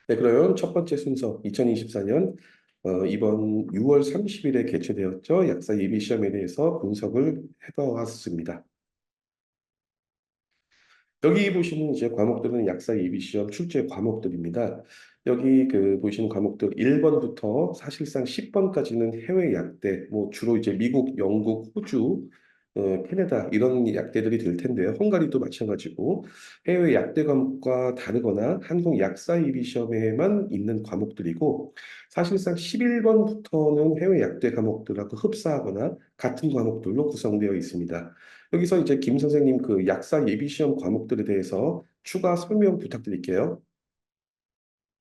네, 그러면 첫 번째 순서 2024년 이번 6월 30일에 개최되었죠. 약사 예비 시험에 대해서 분석을 해보았습니다. 여기 보시는 이제 과목들은 약사 예비 시험 출제 과목들입니다. 여기 그 보시는 과목들 1번부터 사실상 10번까지는 해외 약대, 뭐 주로 이제 미국, 영국, 호주, 캐나다 이런 약대들이 될 텐데요. 헝가리도 마찬가지고 해외 약대 과목과 다르거나 한국 약사 예비 시험에만 있는 과목들이고 사실상 11번부터는 해외 약대 과목들하고 흡사하거나 같은 과목들로 구성되어 있습니다. 여기서 이제 김 선생님 그 약사 예비 시험 과목들에 대해서 추가 설명 부탁드릴게요.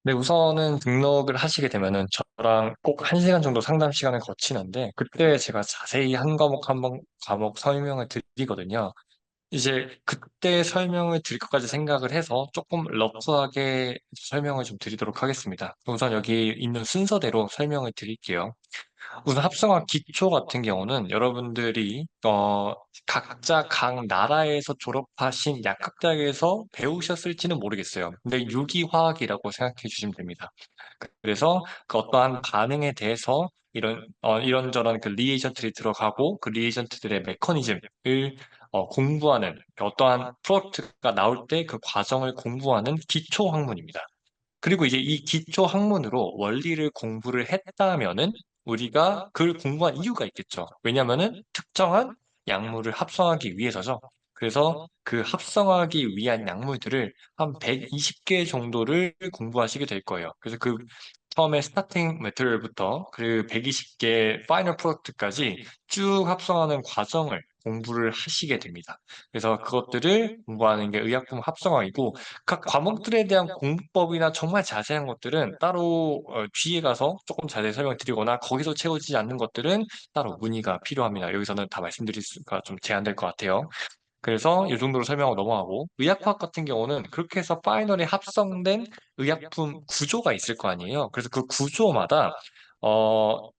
네, 우선은 등록을 하시게 되면은 저랑 꼭 1시간 정도 상담 시간을 거치는데, 그때 제가 자세히 한 과목 한 과목 설명을 드리거든요. 이제 그때 설명을 드릴 것까지 생각을 해서 조금 러프하게 설명을 좀 드리도록 하겠습니다. 우선 여기 있는 순서대로 설명을 드릴게요. 우선 합성학 기초 같은 경우는 여러분들이 각자 각 나라에서 졸업하신 약학대학에서 배우셨을지는 모르겠어요. 근데 유기화학이라고 생각해 주시면 됩니다. 그래서 그 어떠한 반응에 대해서 이런저런 그 리에이전트들이 들어가고 그 리에이전트들의 메커니즘을 공부하는 어떠한 프로덕트가 나올 때 그 과정을 공부하는 기초 학문입니다. 그리고 이제 이 기초 학문으로 원리를 공부를 했다면은 우리가 그걸 공부한 이유가 있겠죠. 왜냐면은 특정한 약물을 합성하기 위해서죠. 그래서 그 합성하기 위한 약물들을 한 120개 정도를 공부하시게 될 거예요. 그래서 그 처음에 스타팅 메테리얼부터 그 120개 파이널 프로덕트까지 쭉 합성하는 과정을 공부를 하시게 됩니다. 그래서 그것들을 공부하는 게 의약품 합성학이고 각 과목들에 대한 공부법이나 정말 자세한 것들은 따로 뒤에 가서 조금 자세히 설명드리거나 거기서 채워지지 않는 것들은 따로 문의가 필요합니다. 여기서는 다 말씀드릴 수가 좀 제한될 것 같아요. 그래서 이 정도로 설명하고 넘어가고 의약화학 같은 경우는 그렇게 해서 파이널에 합성된 의약품 구조가 있을 거 아니에요. 그래서 어,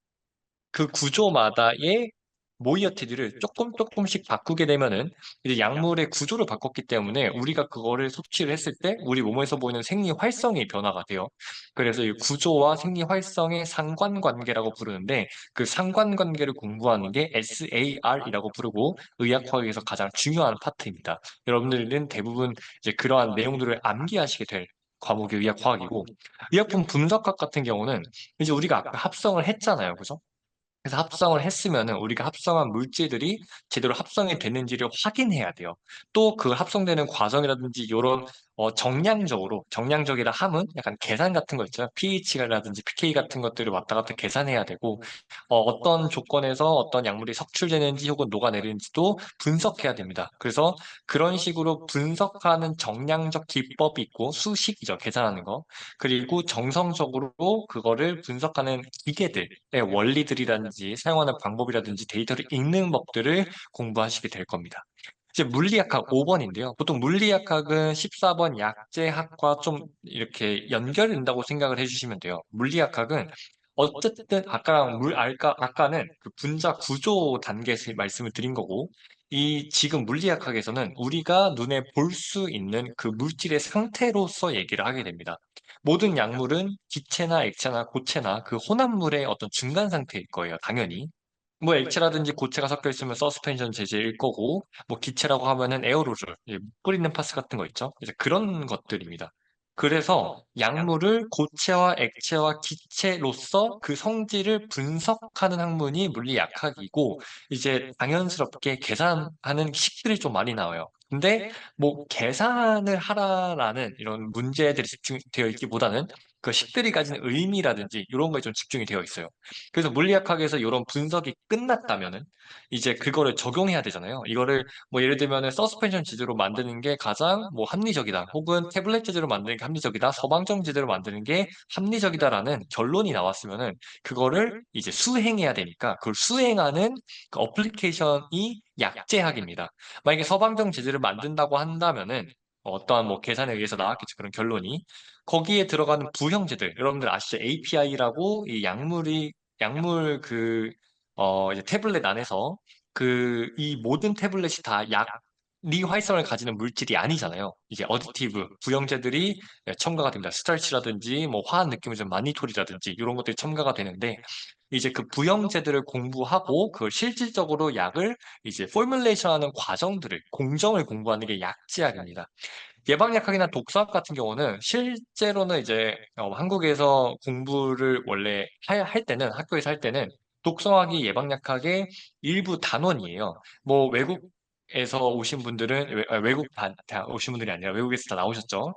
그 구조마다의 모이어티들을 조금씩 바꾸게 되면은 이제 약물의 구조를 바꿨기 때문에 우리가 그거를 섭취를 했을 때 우리 몸에서 보이는 생리 활성이 변화가 돼요. 그래서 이 구조와 생리 활성의 상관관계라고 부르는데 그 상관관계를 공부하는 게 SAR이라고 부르고 의학화학에서 가장 중요한 파트입니다. 여러분들은 대부분 이제 그러한 내용들을 암기하시게 될 과목이 의학화학이고 의약품 분석학 같은 경우는 이제 우리가 아까 합성을 했잖아요. 그죠? 그래서 합성을 했으면은 우리가 합성한 물질들이 제대로 합성이 됐는지를 확인해야 돼요. 또 그 합성되는 과정이라든지 이런 정량적이라 함은 약간 계산 같은 거 있잖아요. pH라든지 pK 같은 것들을 왔다 갔다 계산해야 되고 어떤 조건에서 어떤 약물이 석출되는지 혹은 녹아내리는지도 분석해야 됩니다. 그래서 그런 식으로 분석하는 정량적 기법이 있고 수식이죠. 계산하는 거. 그리고 정성적으로 그거를 분석하는 기계들의 원리들이라든지 사용하는 방법이라든지 데이터를 읽는 법들을 공부하시게 될 겁니다. 이제 물리학학 5번인데요. 보통 물리학학은 14번 약제학과 좀 이렇게 연결된다고 생각을 해주시면 돼요. 물리학학은 어쨌든 아까는 그 분자 구조 단계에서 말씀을 드린 거고, 이 지금 물리학학에서는 우리가 눈에 볼 수 있는 그 물질의 상태로서 얘기를 하게 됩니다. 모든 약물은 기체나 액체나 고체나 그 혼합물의 어떤 중간 상태일 거예요, 당연히. 뭐 액체라든지 고체가 섞여 있으면 서스펜션 재질일 거고, 뭐 기체라고 하면은 에어로졸, 이제 뿌리는 파스 같은 거 있죠? 이제 그런 것들입니다. 그래서 약물을 고체와 액체와 기체로서 그 성질을 분석하는 학문이 물리약학이고, 이제 당연스럽게 계산하는 식들이 좀 많이 나와요. 근데 뭐 계산을 하라라는 이런 문제들이 집중되어 있기보다는 그 식들이 가진 의미라든지 이런 거에 좀 집중이 되어 있어요. 그래서 물리학학에서 이런 분석이 끝났다면은 이제 그거를 적용해야 되잖아요. 이거를 뭐 예를 들면은 서스펜션 지대로 만드는 게 가장 뭐 합리적이다. 혹은 태블릿 제대로 만드는 게 합리적이다. 서방정 제대로 만드는 게 합리적이다라는 결론이 나왔으면은 그거를 이제 수행해야 되니까 그걸 수행하는 그 어플리케이션이 약제학입니다. 만약에 서방정 제재를 만든다고 한다면은 어떠한 뭐 계산에 의해서 나왔겠죠. 그런 결론이. 거기에 들어가는 부형제들, 여러분들 아시죠? API라고 이 약물 이제 태블릿 안에서 이 모든 태블릿이 다 활성을 가지는 물질이 아니잖아요. 이게 어디티브, 부영제들이 첨가가 됩니다. 스타치라든지 뭐 화학 느낌을 좀 마니톨이라든지 이런 것들이 첨가가 되는데 이제 그 부영제들을 공부하고 그걸 실질적으로 약을 이제 포뮬레이션하는 과정들을 공정을 공부하는 게 약제학입니다. 예방약학이나 독서학 같은 경우는 실제로는 이제 한국에서 공부를 원래 할 때는 학교에서 할 때는 독서학이 예방약학의 일부 단원이에요. 뭐 외국에서 오신 분들은 외국 다 오신 분들이 아니라 외국에서 다 나오셨죠.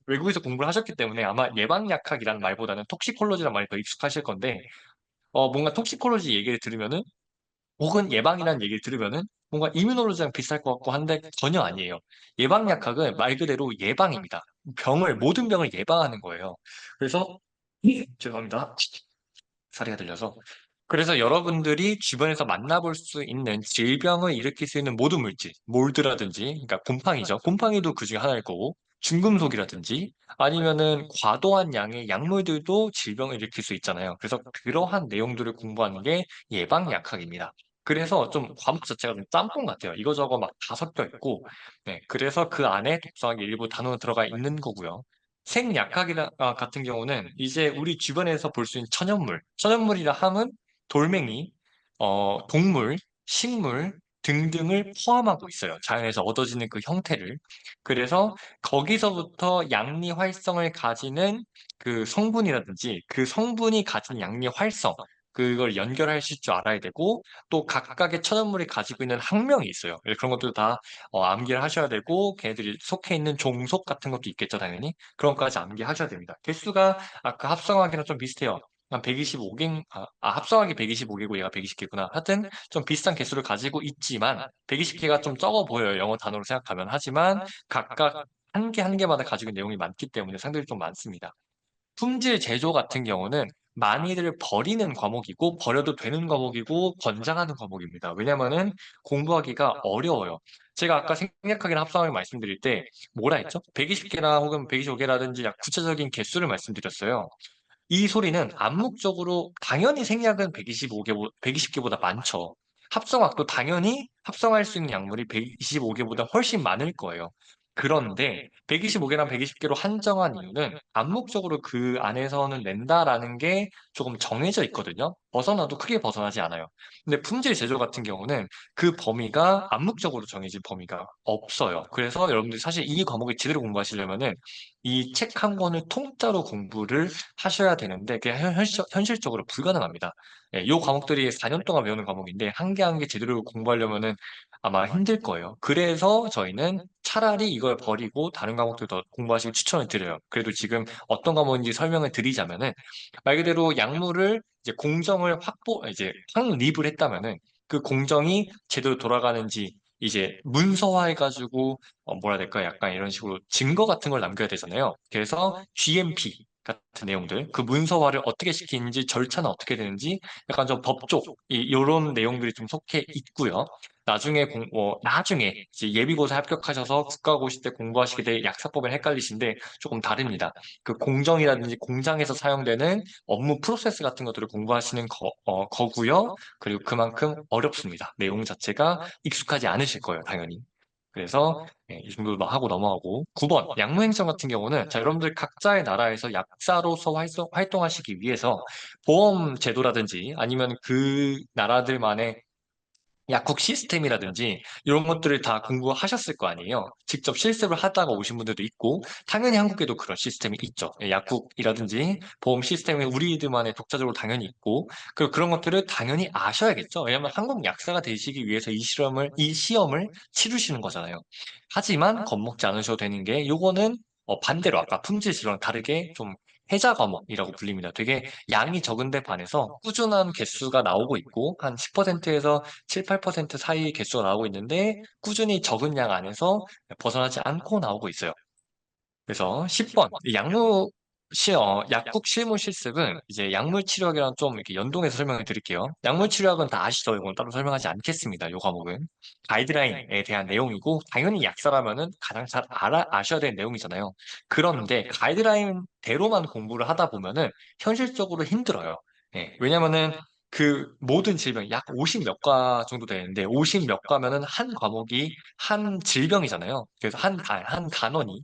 외국에서 공부를 하셨기 때문에 아마 예방약학이라는 말보다는 톡시콜로지라는 말이 더 익숙하실 건데 뭔가 톡시콜로지 얘기를 들으면은 혹은 예방이라는 얘기를 들으면은 뭔가 이뮤놀로지랑 비슷할 것 같고 한데 전혀 아니에요. 예방약학은 말 그대로 예방입니다. 모든 병을 예방하는 거예요. 그래서 죄송합니다. 사리가 들려서. 그래서 여러분들이 주변에서 만나볼 수 있는 질병을 일으킬 수 있는 모든 물질, 몰드라든지, 그러니까 곰팡이죠. 곰팡이도 그 중에 하나일 거고, 중금속이라든지, 아니면은 과도한 양의 약물들도 질병을 일으킬 수 있잖아요. 그래서 그러한 내용들을 공부하는 게 예방약학입니다. 그래서 좀 과목 자체가 좀 짬뽕 같아요. 이거저거 막 다 섞여 있고, 네. 그래서 그 안에 독서학의 일부 단어가 들어가 있는 거고요. 생약학이나 같은 경우는 이제 우리 주변에서 볼 수 있는 천연물이라 함은 돌멩이, 동물, 식물 등등을 포함하고 있어요. 자연에서 얻어지는 그 형태를. 그래서 거기서부터 양리 활성을 가지는 그 성분이라든지 그 성분이 가진 양리 활성, 그걸 연결하실 줄 알아야 되고 또 각각의 천연물이 가지고 있는 학명이 있어요. 그런 것도 다 암기를 하셔야 되고 걔네들이 속해 있는 종속 같은 것도 있겠죠, 당연히. 그런 것까지 암기하셔야 됩니다. 개수가 아까 합성하기랑 좀 비슷해요. 한 125개, 합성하기 125개고 얘가 120개구나. 하여튼 좀 비슷한 개수를 가지고 있지만 120개가 좀 적어 보여요. 영어 단어로 생각하면. 하지만 각각 한 개 한 개마다 가지고 있는 내용이 많기 때문에 상당히 좀 많습니다. 품질 제조 같은 경우는 많이들 버리는 과목이고 버려도 되는 과목이고 권장하는 과목입니다. 왜냐면은 공부하기가 어려워요. 제가 아까 생략하기나 합성하기 말씀드릴 때 뭐라 했죠? 120개나 혹은 125개라든지 구체적인 개수를 말씀드렸어요. 이 소리는 암묵적으로 당연히 생략은 120개보다 많죠. 합성학도 당연히 합성할 수 있는 약물이 125개보다 훨씬 많을 거예요. 그런데 125개랑 120개로 한정한 이유는 암묵적으로 그 안에서는 낸다라는 게 조금 정해져 있거든요. 벗어나도 크게 벗어나지 않아요. 근데 품질 제조 같은 경우는 그 범위가 암묵적으로 정해진 범위가 없어요. 그래서 여러분들이 사실 이 과목을 제대로 공부하시려면은 이 책 한 권을 통짜로 공부를 하셔야 되는데 그게 현실적으로 불가능합니다. 예, 이 과목들이 4년 동안 배우는 과목인데 한 개 한 개 제대로 공부하려면은 아마 힘들 거예요. 그래서 저희는 차라리 이걸 버리고 다른 과목들 더 공부하시길 추천을 드려요. 그래도 지금 어떤 과목인지 설명을 드리자면은 말 그대로 약물을 이제 공정을 이제 확립을 했다면은 그 공정이 제대로 돌아가는지 이제 문서화해가지고 뭐라 해야 될까? 약간 이런 식으로 증거 같은 걸 남겨야 되잖아요. 그래서 GMP 같은 내용들, 그 문서화를 어떻게 시키는지, 절차는 어떻게 되는지, 약간 좀 법조, 이런 내용들이 좀 속해 있고요. 나중에 이제 예비고사 합격하셔서 국가고시 때 공부하시게 될 약사법을 헷갈리신데 조금 다릅니다. 그 공정이라든지 공장에서 사용되는 업무 프로세스 같은 것들을 공부하시는 거고요. 그리고 그만큼 어렵습니다. 내용 자체가 익숙하지 않으실 거예요, 당연히. 그래서 이 정도 하고 넘어가고 9번 약무행정 같은 경우는 자 여러분들 각자의 나라에서 약사로서 활동하시기 위해서 보험 제도라든지 아니면 그 나라들만의 약국 시스템이라든지 이런 것들을 다 공부하셨을 거 아니에요. 직접 실습을 하다가 오신 분들도 있고 당연히 한국에도 그런 시스템이 있죠. 약국이라든지 보험 시스템이 우리들만의 독자적으로 당연히 있고 그리고 그런 것들을 당연히 아셔야겠죠. 왜냐하면 한국 약사가 되시기 위해서 이 시험을 치르시는 거잖아요. 하지만 겁먹지 않으셔도 되는 게 요거는 반대로 아까 품질 지수랑 다르게 좀 해자 과목이라고 불립니다. 되게 양이 적은데 반해서 꾸준한 개수가 나오고 있고 한 10%에서 7, 8% 사이 개수가 나오고 있는데 꾸준히 적은 양 안에서 벗어나지 않고 나오고 있어요. 그래서 10번 약국 실무 실습은 이제 약물 치료학이랑 좀 이렇게 연동해서 설명을 드릴게요. 약물 치료학은 다 아시죠? 이건 따로 설명하지 않겠습니다. 이 과목은 가이드라인에 대한 내용이고 당연히 약사라면은 가장 잘 아셔야 되는 내용이잖아요. 그런데 가이드라인대로만 공부를 하다 보면은 현실적으로 힘들어요. 예, 왜냐면은 그 모든 질병 약 50 몇 과 정도 되는데 50 몇 과면은 한 과목이 한 질병이잖아요. 그래서 한 단원이.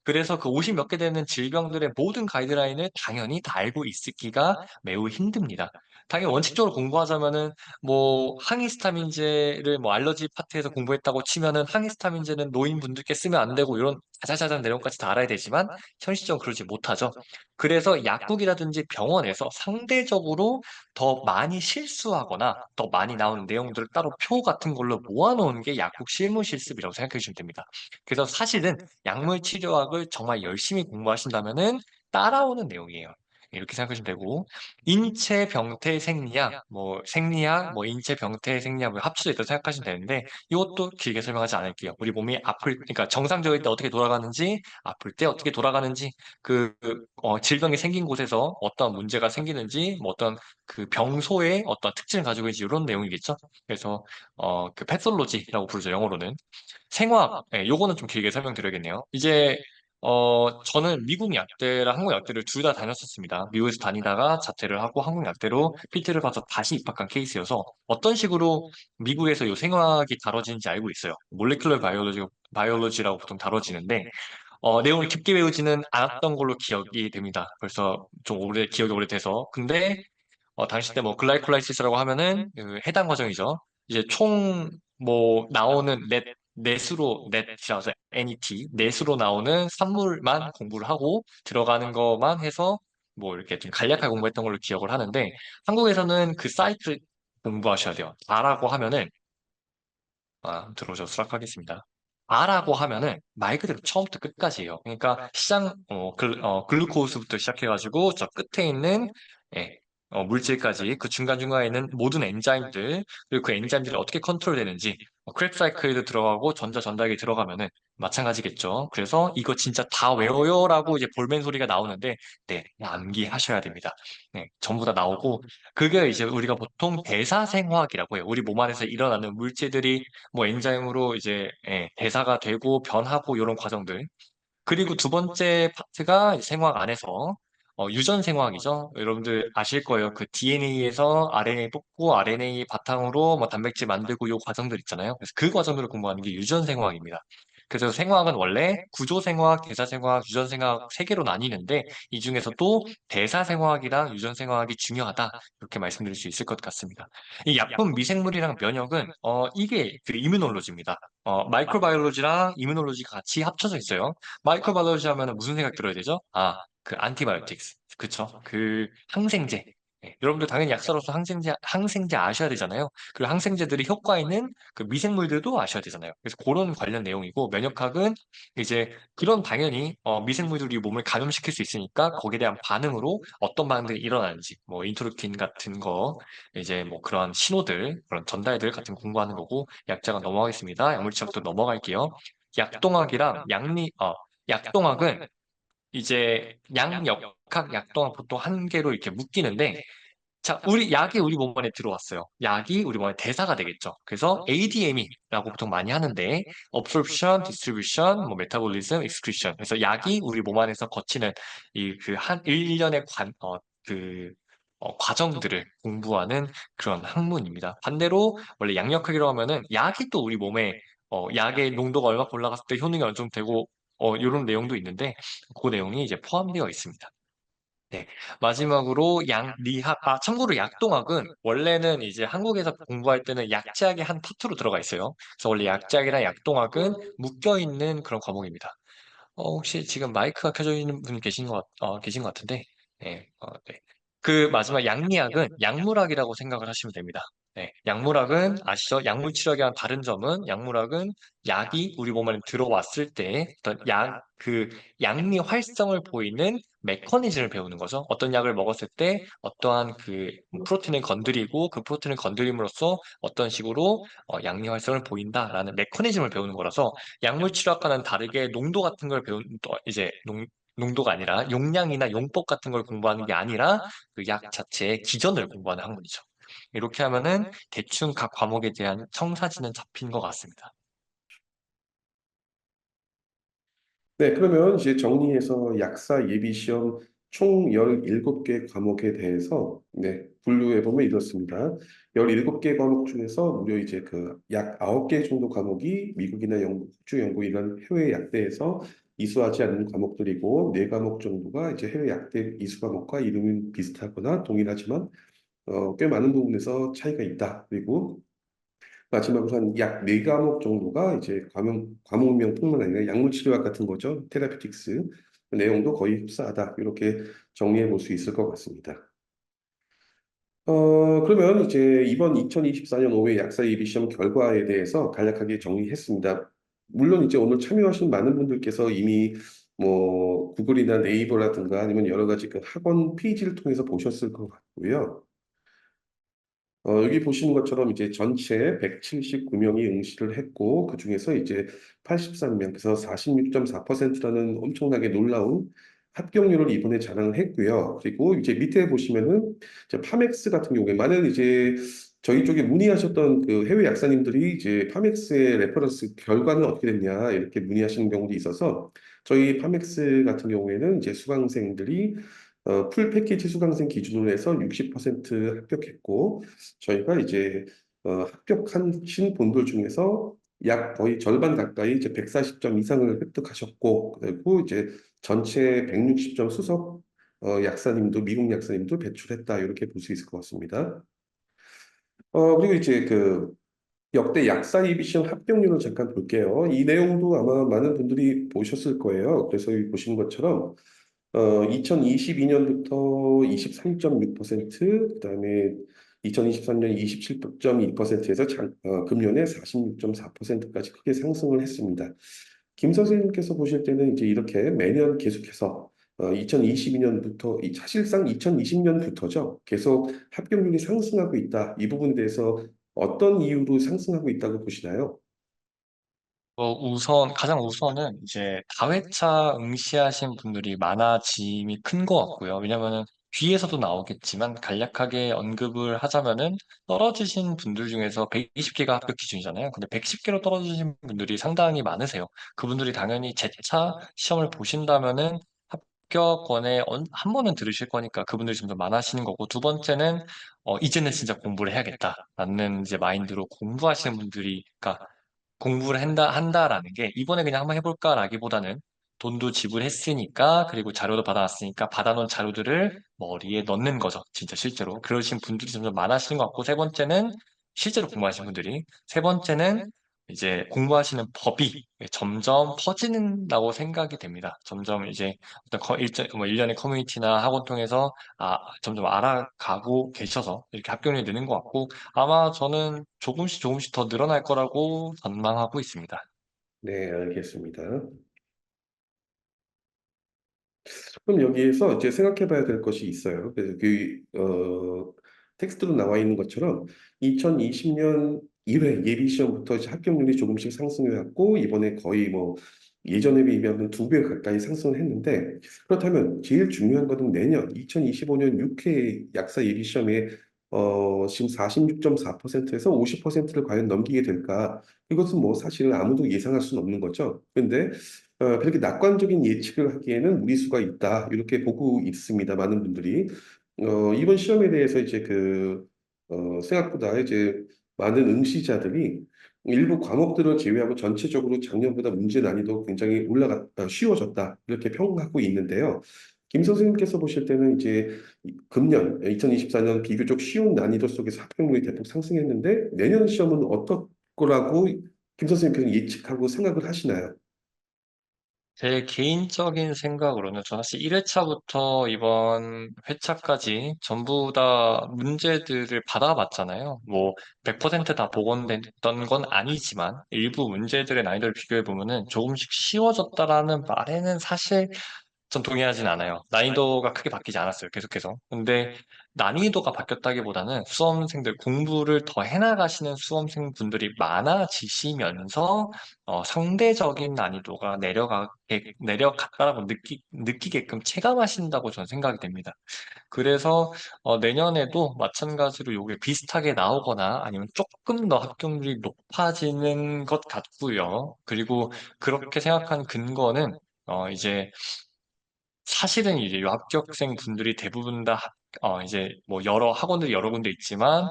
그래서 그 50 몇 개 되는 질병들의 모든 가이드라인을 당연히 다 알고 있기가 매우 힘듭니다. 당연히 원칙적으로 공부하자면은 뭐 항히스타민제를 뭐 알러지 파트에서 공부했다고 치면은 항히스타민제는 노인분들께 쓰면 안 되고 이런 자잘자잘한 내용까지 다 알아야 되지만 현실적으로 그러지 못하죠. 그래서 약국이라든지 병원에서 상대적으로 더 많이 실수하거나 더 많이 나오는 내용들을 따로 표 같은 걸로 모아놓은 게 약국 실무 실습이라고 생각해 주시면 됩니다. 그래서 사실은 약물 치료학을 정말 열심히 공부하신다면은 따라오는 내용이에요. 이렇게 생각하시면 되고, 인체 병태 생리학, 뭐 생리학, 뭐 인체 병태 생리학을 합쳐져 있다고 생각하시면 되는데, 이것도 길게 설명하지 않을게요. 우리 몸이 그러니까 정상적일 때 어떻게 돌아가는지, 아플 때 어떻게 돌아가는지, 질병이 생긴 곳에서 어떤 문제가 생기는지, 뭐 어떤 그 병소의 어떤 특징을 가지고 있는지 이런 내용이겠죠. 그래서 그 패솔로지라고 부르죠, 영어로는. 생화학, 예, 요거는 좀 길게 설명드려야겠네요. 저는 미국 약대랑 한국 약대를 둘 다 다녔었습니다. 미국에서 다니다가 자퇴를 하고 한국 약대로 PT를 가서 다시 입학한 케이스여서 어떤 식으로 미국에서 요 생화학이 다뤄지는지 알고 있어요. 몰레큘러 바이올로지라고 보통 다뤄지는데, 내용을 깊게 외우지는 않았던 걸로 기억이 됩니다. 벌써 기억이 오래돼서. 근데 당시 때 뭐 글라이콜라이시스라고 하면은 그 해당 과정이죠. 이제 총 뭐 나오는 넷이라서 NET 넷으로 나오는 산물만 공부를 하고 들어가는 것만 해서 뭐 이렇게 좀 간략하게 공부했던 걸로 기억을 하는데 한국에서는 그 사이트 공부하셔야 돼요. 다라고 하면은 들어오셔서 수락하겠습니다. 아라고 하면은 말 그대로 처음부터 끝까지예요. 그러니까 글루코스부터 시작해가지고 저 끝에 있는 예, 물질까지 그 중간중간에 있는 모든 엔자임들 그리고 그 엔자임들이 어떻게 컨트롤되는지 크랩 사이클도 들어가고 전자 전달기 들어가면은 마찬가지겠죠. 그래서 이거 진짜 다 외워요라고 이제 볼멘 소리가 나오는데 네, 암기하셔야 됩니다. 네, 전부 다 나오고 그게 이제 우리가 보통 대사생화학이라고 해요. 우리 몸 안에서 일어나는 물질들이 뭐 엔자임으로 이제 대사가 되고 변하고 이런 과정들. 그리고 두 번째 파트가 생화학 안에서 유전 생화학이죠. 여러분들 아실 거예요. 그 DNA에서 RNA 뽑고 RNA 바탕으로 뭐 단백질 만들고 이 과정들 있잖아요. 그래서 그 과정들을 공부하는 게 유전 생화학입니다. 그래서 생화학은 원래 구조 생화학, 대사 생화학, 유전 생화학 세 개로 나뉘는데 이 중에서도 대사 생화학이랑 유전 생화학이 중요하다. 이렇게 말씀드릴 수 있을 것 같습니다. 이 약품 미생물이랑 면역은 이게 그 이뮤놀로지입니다. 마이크로바이올로지랑 이뮤놀로지가 같이 합쳐져 있어요. 마이크로바이올로지 하면 무슨 생각 들어야 되죠? 그 안티바이오틱스. 그쵸? 그 항생제. 여러분들 당연히 약사로서 항생제 아셔야 되잖아요. 그 항생제들이 효과 있는 그 미생물들도 아셔야 되잖아요. 그래서 그런 관련 내용이고, 면역학은 이제 그런 당연히 미생물들이 몸을 감염시킬 수 있으니까 거기에 대한 반응으로 어떤 반응들이 일어나는지, 뭐 인터루킨 같은 거, 이제 뭐 그런 신호들, 그런 전달들 같은 거 공부하는 거고, 약자가 넘어가겠습니다. 약물치약도 넘어갈게요. 약동학이랑 약동학은 이제 양역학, 약동학 보통 한 개로 이렇게 묶이는데, 자, 약이 우리 몸 안에 들어왔어요. 약이 우리 몸에 대사가 되겠죠. 그래서 ADM이라고 보통 많이 하는데, absorption, distribution, 뭐 metabolism, excretion. 그래서 약이 우리 몸 안에서 거치는 일련의 과정들을 공부하는 그런 학문입니다. 반대로 원래 양력학이라고 하면은 약이 또 우리 몸에 약의 농도가 얼마큼 올라갔을 때 효능이 어느 정도 되고 이런 내용도 있는데 그 내용이 이제 포함되어 있습니다. 네. 마지막으로 참고로 약동학은 원래는 이제 한국에서 공부할 때는 약제학의 한 파트로 들어가 있어요. 그래서 원래 약제학이랑 약동학은 묶여 있는 그런 과목입니다. 혹시 지금 마이크가 켜져 있는 분 계신 것 같은데, 네, 네. 그 마지막 양리학은 약물학이라고 생각을 하시면 됩니다. 네, 약물학은 아시죠? 약물 치료학이랑 다른 점은 약물학은 약이 우리 몸 안에 들어왔을 때 어떤 양리 활성을 보이는 메커니즘을 배우는 거죠. 어떤 약을 먹었을 때 어떠한 그 프로틴을 건드리고 그 프로틴을 건드림으로써 어떤 식으로 양리 활성을 보인다라는 메커니즘을 배우는 거라서 약물 치료학과는 다르게 농도 같은 걸 이제 농도가 아니라 용량이나 용법 같은 걸 공부하는 게 아니라 그 약 자체의 기전을 공부하는 학문이죠. 이렇게 하면은 대충 각 과목에 대한 청사진은 잡힌 것 같습니다. 네, 그러면 이제 정리해서 약사 예비 시험 총 17개 과목에 대해서 네, 분류해 보면 이렇습니다. 17개 과목 중에서 무려 이제 그 약 9개 정도 과목이 미국이나 영국, 호주, 영국 이런 해외 약대에서 이수하지 않는 과목들이고 4과목 정도가 이제 해외 약대 이수 과목과 이름이 비슷하거나 동일하지만 꽤 많은 부분에서 차이가 있다. 그리고 마지막으로 한 약 4과목 정도가 이제 과목명뿐만 아니라 약물치료학 같은 거죠. 테라피틱스 그 내용도 거의 흡사하다. 이렇게 정리해 볼 수 있을 것 같습니다. 그러면 이제 이번 2024년 5회 약사 예비 시험 결과에 대해서 간략하게 정리했습니다. 물론 이제 오늘 참여하신 많은 분들께서 이미 뭐 구글이나 네이버라든가 아니면 여러 가지 그 학원 페이지를 통해서 보셨을 것 같고요. 여기 보시는 것처럼 이제 전체 179명이 응시를 했고, 그중에서 이제 83명, 그래서 46.4%라는 엄청나게 놀라운 합격률을 이번에 자랑을 했고요. 그리고 이제 밑에 보시면은 이제 파맥스 같은 경우에 많은 이제 저희 쪽에 문의하셨던 그 해외 약사님들이 이제 파맥스의 레퍼런스 결과는 어떻게 됐냐 이렇게 문의하시는 경우도 있어서 저희 파맥스 같은 경우에는 이제 수강생들이 풀 패키지 수강생 기준으로 해서 60% 합격했고 저희가 이제 합격하신 분들 중에서 약 거의 절반 가까이 이제 140점 이상을 획득하셨고 그리고 이제 전체 160점 수석 약사님도 미국 약사님도 배출했다 이렇게 볼 수 있을 것 같습니다. 그리고 이제 그 역대 약사 예비 시험 합격률을 잠깐 볼게요. 이 내용도 아마 많은 분들이 보셨을 거예요. 그래서 여기 보시는 것처럼 2022년부터 23.6%, 그다음에 2023년 27.2%에서 금년에 46.4%까지 크게 상승을 했습니다. 김 선생님께서 보실 때는 이제 이렇게 매년 계속해서 2022년부터 사실상 2020년부터죠. 계속 합격률이 상승하고 있다. 이 부분에 대해서 어떤 이유로 상승하고 있다고 보시나요? 가장 우선은 이제 다회차 응시하신 분들이 많아짐이 큰 것 같고요. 왜냐면은 뒤에서도 나오겠지만 간략하게 언급을 하자면은 떨어지신 분들 중에서 120개가 합격 기준이잖아요. 근데 110개로 떨어지신 분들이 상당히 많으세요. 그분들이 당연히 재차 시험을 보신다면은 합격권에 한 번은 들으실 거니까 그분들이 좀 더 많아지는 거고, 두 번째는 이제는 진짜 공부를 해야겠다라는 이제 마인드로 공부하시는 분들이, 그러니까 공부를 한다라는 게 이번에 그냥 한번 해볼까라기보다는 돈도 지불했으니까, 그리고 자료도 받아왔으니까 받아놓은 자료들을 머리에 넣는 거죠. 진짜 실제로. 그러신 분들이 점점 많아지는 것 같고, 세 번째는 실제로 공부하시는 분들이, 세 번째는 이제 공부하시는 법이 점점 퍼지는다고 생각이 됩니다. 점점 이제 어떤 뭐 일련의 커뮤니티나 학원 통해서 점점 알아가고 계셔서 이렇게 합격률이 느는 것 같고, 아마 저는 조금씩 조금씩 더 늘어날 거라고 전망하고 있습니다. 네, 알겠습니다. 그럼 여기에서 이제 생각해 봐야 될 것이 있어요. 그래서 텍스트로 나와 있는 것처럼 2020년 1회 예비 시험부터 이제 합격률이 조금씩 상승해 왔고 이번에 거의 뭐 예전에 비하면 2배 가까이 상승을 했는데 그렇다면 제일 중요한 것은 내년 2025년 6회 약사 예비 시험에 지금 46.4%에서 50%를 과연 넘기게 될까? 이것은 뭐 사실 아무도 예상할 수는 없는 거죠. 근데 그렇게 낙관적인 예측을 하기에는 무리수가 있다. 이렇게 보고 있습니다. 많은 분들이. 이번 시험에 대해서 이제 생각보다 이제 많은 응시자들이 일부 과목들을 제외하고 전체적으로 작년보다 문제 난이도 굉장히 쉬워졌다. 이렇게 평가하고 있는데요. 김 선생님께서 보실 때는 이제 금년 2024년 비교적 쉬운 난이도 속에서 합격률이 대폭 상승했는데 내년 시험은 어떨 거라고 김 선생님께서 예측하고 생각을 하시나요? 제 개인적인 생각으로는 저 사실 1회차부터 이번 회차까지 전부 다 문제들을 받아봤잖아요. 뭐 100%다 복원됐던 건 아니지만 일부 문제들의 난이도를 비교해 보면은 조금씩 쉬워졌다라는 말에는 사실 전 동의하진 않아요. 난이도가 크게 바뀌지 않았어요. 계속해서. 근데 난이도가 바뀌었다기보다는 수험생들 공부를 더 해나가시는 수험생분들이 많아지시면서 상대적인 난이도가 내려갔다라고 느끼게끔 체감하신다고 저는 생각이 됩니다. 그래서 내년에도 마찬가지로 요게 비슷하게 나오거나 아니면 조금 더 합격률이 높아지는 것 같고요. 그리고 그렇게 생각한 근거는 이제 사실은 이제 요 합격생 분들이 대부분 다 이제 뭐 여러 학원들이 여러 군데 있지만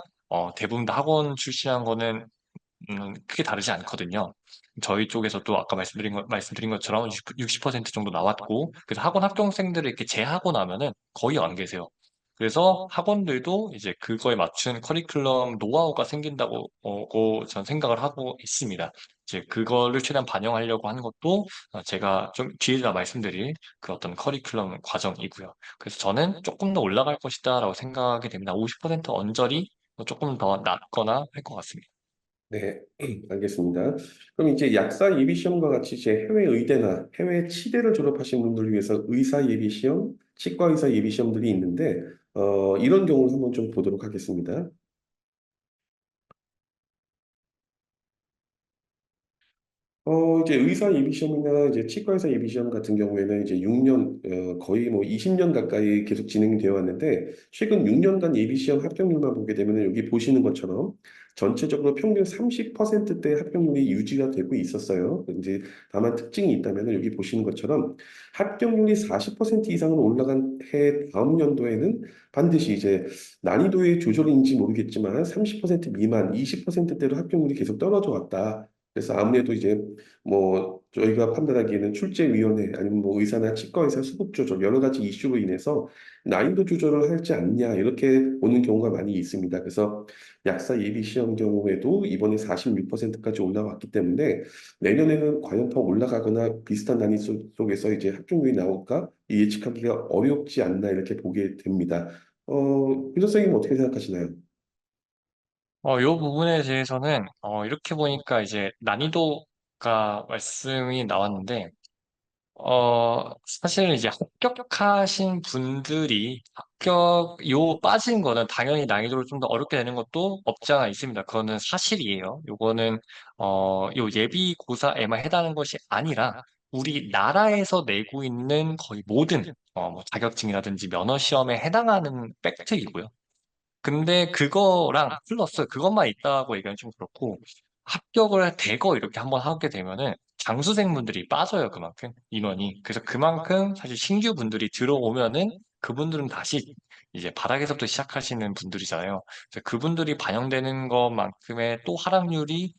대부분 다 학원 출신한 거는 크게 다르지 않거든요. 저희 쪽에서도 아까 말씀드린 것처럼 60% 정도 나왔고, 그래서 학원 합격생들을 이렇게 제하고 나면은 거의 안 계세요. 그래서 학원들도 이제 그거에 맞춘 커리큘럼 노하우가 생긴다고 전 생각을 하고 있습니다. 이제 그거를 최대한 반영하려고 하는 것도 제가 좀 뒤에다 말씀드릴 그 어떤 커리큘럼 과정이고요. 그래서 저는 조금 더 올라갈 것이다라고 생각이 됩니다. 50% 언저리 조금 더 낮거나 할 것 같습니다. 네, 알겠습니다. 그럼 이제 약사 예비 시험과 같이 이제 해외 의대나 해외 치대를 졸업하신 분들을 위해서 의사 예비 시험, 치과 의사 예비 시험들이 있는데, 이런 경우를 한번 좀 보도록 하겠습니다. 이제 의사 예비시험이나 이제 치과의사 예비시험 같은 경우에는 이제 6년, 거의 뭐 20년 가까이 계속 진행이 되어 왔는데, 최근 6년간 예비시험 합격률만 보게 되면 여기 보시는 것처럼 전체적으로 평균 30%대 합격률이 유지가 되고 있었어요. 이제 다만 특징이 있다면 여기 보시는 것처럼 합격률이 40% 이상으로 올라간 해 다음 연도에는 반드시 이제 난이도의 조절인지 모르겠지만 30% 미만, 20%대로 합격률이 계속 떨어져 왔다. 그래서 아무래도 이제 뭐 저희가 판단하기에는 출제위원회 아니면 뭐 의사나 치과 의사 수급 조절 여러 가지 이슈로 인해서 난이도 조절을 하지 않냐 이렇게 보는 경우가 많이 있습니다. 그래서 약사 예비 시험 경우에도 이번에 46%까지 올라왔기 때문에 내년에는 과연 더 올라가거나 비슷한 난이도 속에서 이제 합격률이 나올까 예측하기가 어렵지 않나 이렇게 보게 됩니다. 교수님 어떻게 생각하시나요? 요 부분에 대해서는, 이렇게 보니까 이제 난이도가 말씀이 나왔는데, 사실 이제 합격하신 분들이 빠진 거는 당연히 난이도를 좀 더 어렵게 되는 것도 없지 않아 있습니다. 그거는 사실이에요. 요거는, 요 예비고사에만 해당하는 것이 아니라, 우리나라에서 내고 있는 거의 모든, 뭐 자격증이라든지 면허시험에 해당하는 팩트이고요. 근데 그거랑 플러스 그것만 있다고 얘기하면 좀 그렇고 합격을 대거 이렇게 한번 하게 되면은 장수생분들이 빠져요 그만큼 인원이 그래서 그만큼 사실 신규 분들이 들어오면은 그분들은 다시 이제 바닥에서부터 시작하시는 분들이잖아요. 그래서 그분들이 반영되는 것만큼의 또 하락률이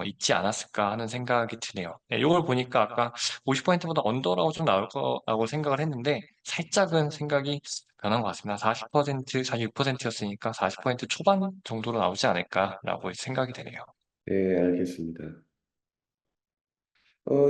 있지 않았을까 하는 생각이 드네요. 네, 이걸 보니까 아까 50%보다 언더라고 좀 나올 거라고 생각을 했는데 살짝은 생각이 변한 것 같습니다. 40%, 46%였으니까 40% 초반 정도로 나오지 않을까라고 생각이 되네요. 네, 알겠습니다.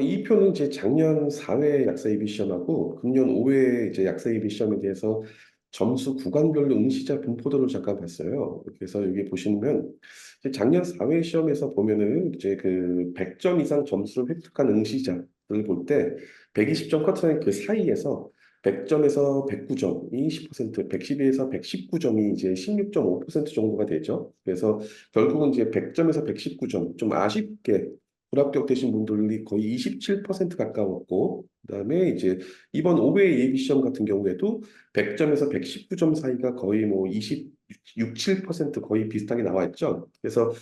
이 표는 이제 작년 4회 약사 예비 시험하고 금년 5회 이제 약사 예비 시험에 대해서 점수 구간별로 응시자 분포도를 잠깐 봤어요. 그래서 여기 보시면 이제 작년 4회 시험에서 보면은 이제 그 100점 이상 점수를 획득한 응시자를 볼 때 120점 커트라인 그 사이에서 100점에서 109점이 10%, 112에서 119점이 이제 16.5% 정도가 되죠. 그래서 결국은 이제 100점에서 119점, 좀 아쉽게 불합격되신 분들이 거의 27% 가까웠고, 그다음에 이제 이번 5회 예비 시험 같은 경우에도 100점에서 119점 사이가 거의 뭐 26, 7% 거의 비슷하게 나와 있죠. 그래서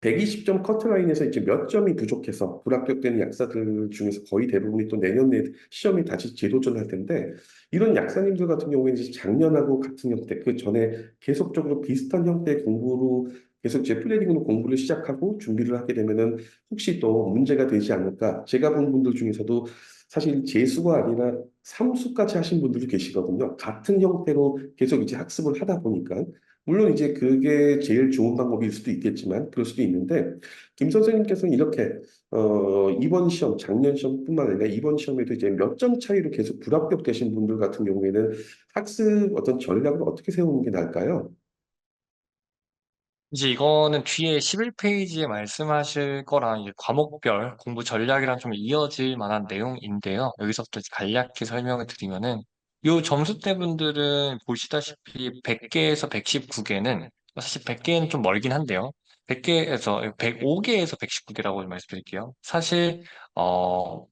120점 커트라인에서 이제 몇 점이 부족해서 불합격되는 약사들 중에서 거의 대부분이 또 내년 내 시험에 다시 재도전할 텐데 이런 약사님들 같은 경우에는 이제 작년하고 같은 형태, 그 전에 계속적으로 비슷한 형태의 공부로 계속 제 플래닝으로 공부를 시작하고 준비를 하게 되면은 혹시 또 문제가 되지 않을까? 제가 본 분들 중에서도 사실 재수가 아니라 삼수까지 하신 분들도 계시거든요. 같은 형태로 계속 이제 학습을 하다 보니까. 물론 이제 그게 제일 좋은 방법일 수도 있겠지만 그럴 수도 있는데 김 선생님께서는 이렇게 이번 시험 작년 시험뿐만 아니라 이번 시험에도 이제 몇 점 차이로 계속 불합격되신 분들 같은 경우에는 학습 어떤 전략을 어떻게 세우는 게 나을까요? 이제 이거는 뒤에 11페이지에 말씀하실 거랑 이제 과목별 공부 전략이랑 좀 이어질 만한 내용인데요. 여기서부터 이제 간략히 설명을 드리면은 요 점수대분들은 보시다시피 100개에서 119개는 사실 100개는 좀 멀긴 한데요. 100개에서 105개에서 119개라고 말씀드릴게요. 사실 어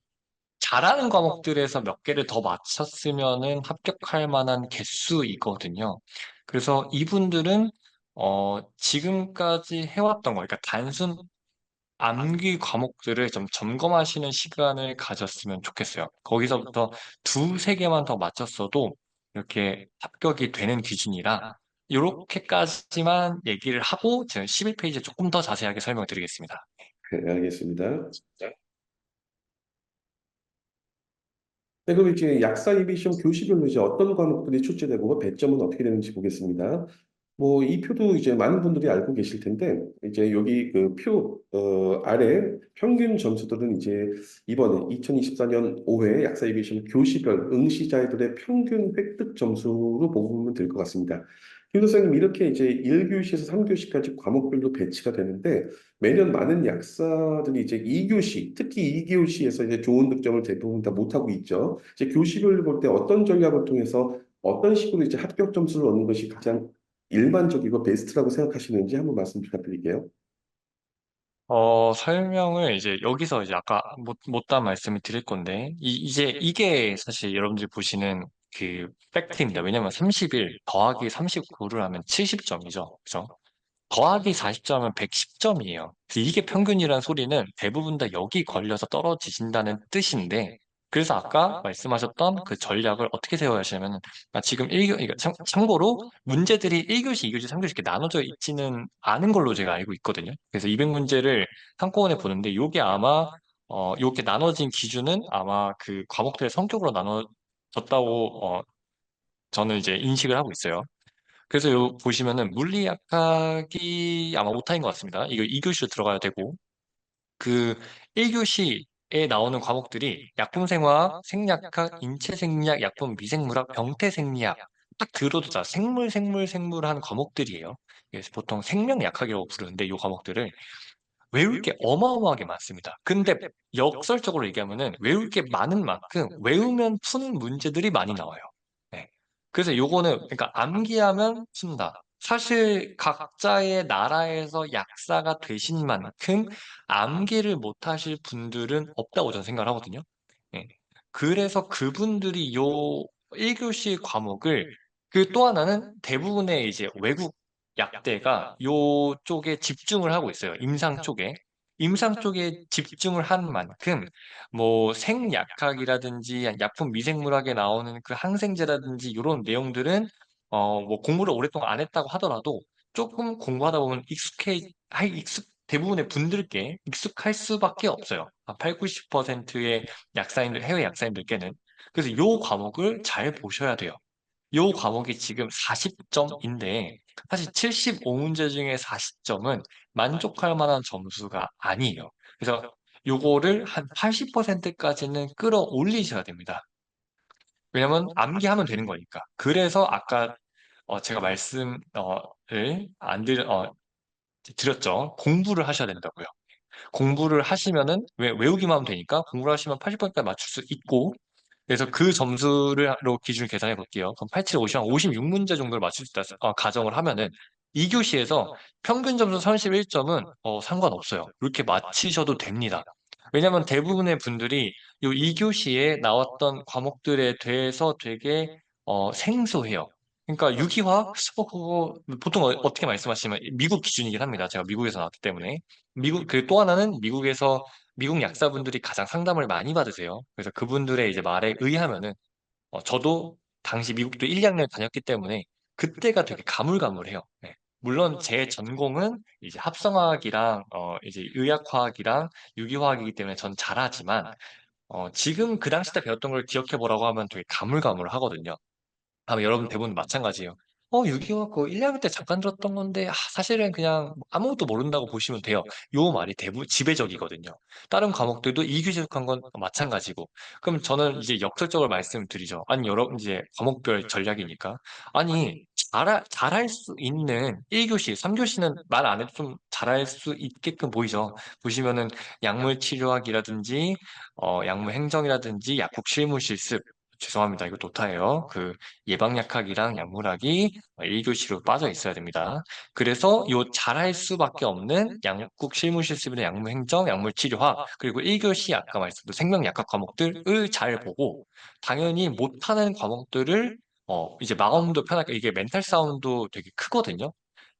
잘하는 과목들에서 몇 개를 더 맞췄으면은 합격할 만한 개수이거든요. 그래서 이분들은 지금까지 해왔던 거, 그러니까 단순 암기 과목들을 좀 점검하시는 시간을 가졌으면 좋겠어요. 거기서부터 두세 개만 더 맞췄어도 이렇게 합격이 되는 기준이라 이렇게까지만 얘기를 하고 제가 11페이지에 조금 더 자세하게 설명드리겠습니다. 네, 알겠습니다. 네, 그럼 이제 약사 예비 시험 교시별로 이제 어떤 과목들이 출제되고 배점은 어떻게 되는지 보겠습니다. 뭐 이 표도 이제 많은 분들이 알고 계실 텐데 이제 여기 그 표 아래 평균 점수들은 이제 이번에 2024년 5회 약사 예비 시험 교시별 응시자들의 평균 획득 점수로 보면 될 것 같습니다. 김 선생님 이렇게 이제 1교시에서 3교시까지 과목별로 배치가 되는데 매년 많은 약사들이 이제 2교시, 특히 2교시에서 이제 좋은 득점을 대부분 다 못하고 있죠. 이제 교시별로 볼 때 어떤 전략을 통해서 어떤 식으로 이제 합격 점수를 얻는 것이 가장 일반적이고 베스트라고 생각하시는지 한번 말씀 부탁드릴게요. 설명을 이제 여기서 이제 아까 못다 말씀을 드릴 건데, 이제 이게 사실 여러분들이 보시는 그 팩트입니다. 왜냐면 31 더하기 39를 하면 70점이죠. 그죠? 더하기 40점은 110점이에요. 이게 평균이란 소리는 대부분 다 여기 걸려서 떨어지신다는 뜻인데, 그래서 아까 말씀하셨던 그 전략을 어떻게 세워야 하시냐면, 지금 1교, 이거 참고로 문제들이 1교시, 2교시, 3교시 이렇게 나눠져 있지는 않은 걸로 제가 알고 있거든요. 그래서 200문제를 한꺼번에 보는데, 요게 아마, 요렇게 나눠진 기준은 아마 그 과목들의 성격으로 나눠졌다고, 저는 이제 인식을 하고 있어요. 그래서 요 보시면은 물리약학이 아마 오타인 것 같습니다. 이거 2교시로 들어가야 되고 그 1교시에 나오는 과목들이 약품생화학, 생약학, 인체생리학, 약품 미생물학, 병태생리학 딱 들어도 다 생물한 과목들이에요. 그래서 보통 생명약학이라고 부르는데 이 과목들을 외울 게 어마어마하게 많습니다. 근데 역설적으로 얘기하면은 외울 게 많은 만큼 외우면 푸는 문제들이 많이 나와요. 네. 그래서 요거는 그러니까 암기하면 푼다. 사실 각자의 나라에서 약사가 되신 만큼 암기를 못하실 분들은 없다고 저는 생각을 하거든요. 예. 그래서 그분들이 요 1교시 과목을 그 또 하나는 대부분의 이제 외국 약대가 요쪽에 집중을 하고 있어요. 임상 쪽에. 임상 쪽에 집중을 한 만큼 뭐 생약학이라든지 약품 미생물학에 나오는 그 항생제라든지 이런 내용들은 뭐 공부를 오랫동안 안 했다고 하더라도 조금 공부하다 보면 대부분의 분들께 익숙할 수밖에 없어요. 한 8, 90%의 약사님들, 해외 약사님들께는. 그래서 요 과목을 잘 보셔야 돼요. 요 과목이 지금 40점인데 사실 75문제 중에 40점은 만족할 만한 점수가 아니에요. 그래서 요거를 한 80%까지는 끌어올리셔야 됩니다. 왜냐면 암기하면 되는 거니까. 그래서 아까 제가 말씀을 안 드렸죠. 공부를 하셔야 된다고요. 공부를 하시면은 외우기만 하면 되니까 공부를 하시면 80번까지 맞출 수 있고 그래서 그 점수로 기준을 계산해 볼게요. 그럼 87, 50, 56문제 정도를 맞출 수 있다 가정을 하면은 2교시에서 평균 점수 31점은 상관없어요. 이렇게 맞히셔도 됩니다. 왜냐하면 대부분의 분들이 이 2교시에 나왔던 과목들에 대해서 되게 생소해요. 그러니까 유기화학, 그거 보통 어떻게 말씀하시면 미국 기준이긴 합니다. 제가 미국에서 나왔기 때문에. 그리고 또 하나는 미국 약사분들이 가장 상담을 많이 받으세요. 그래서 그분들의 이제 말에 의하면은, 저도 당시 미국도 1, 2학년 다녔기 때문에 그때가 되게 가물가물해요. 네. 물론 제 전공은 이제 합성화학이랑, 이제 의학화학이랑 유기화학이기 때문에 전 잘하지만, 지금 그 당시 때 배웠던 걸 기억해 보라고 하면 되게 가물가물하거든요. 아마 여러분 대부분 마찬가지예요. 6.25 그 1, 2학년 때 잠깐 들었던 건데, 사실은 그냥 아무것도 모른다고 보시면 돼요. 요 말이 대부분 지배적이거든요. 다른 과목들도 이규직한 건 마찬가지고. 그럼 저는 이제 역설적으로 말씀드리죠. 아니, 이제 과목별 전략이니까. 아니, 잘할 수 있는 1교시, 3교시는 말 안 해도 좀 잘할 수 있게끔 보이죠. 보시면은 약물 치료학이라든지, 약물 행정이라든지, 약국 실무 실습, 죄송합니다. 이거 노타예요. 그 예방약학이랑 약물학이 1교시로 빠져 있어야 됩니다. 그래서 요 잘할 수밖에 없는 약국 실무실습이나 약물행정, 약물치료학, 그리고 1교시 아까 말씀드린 생명약학 과목들을 잘 보고 당연히 못하는 과목들을 이제 마음도 편하게 이게 멘탈 싸움도 되게 크거든요.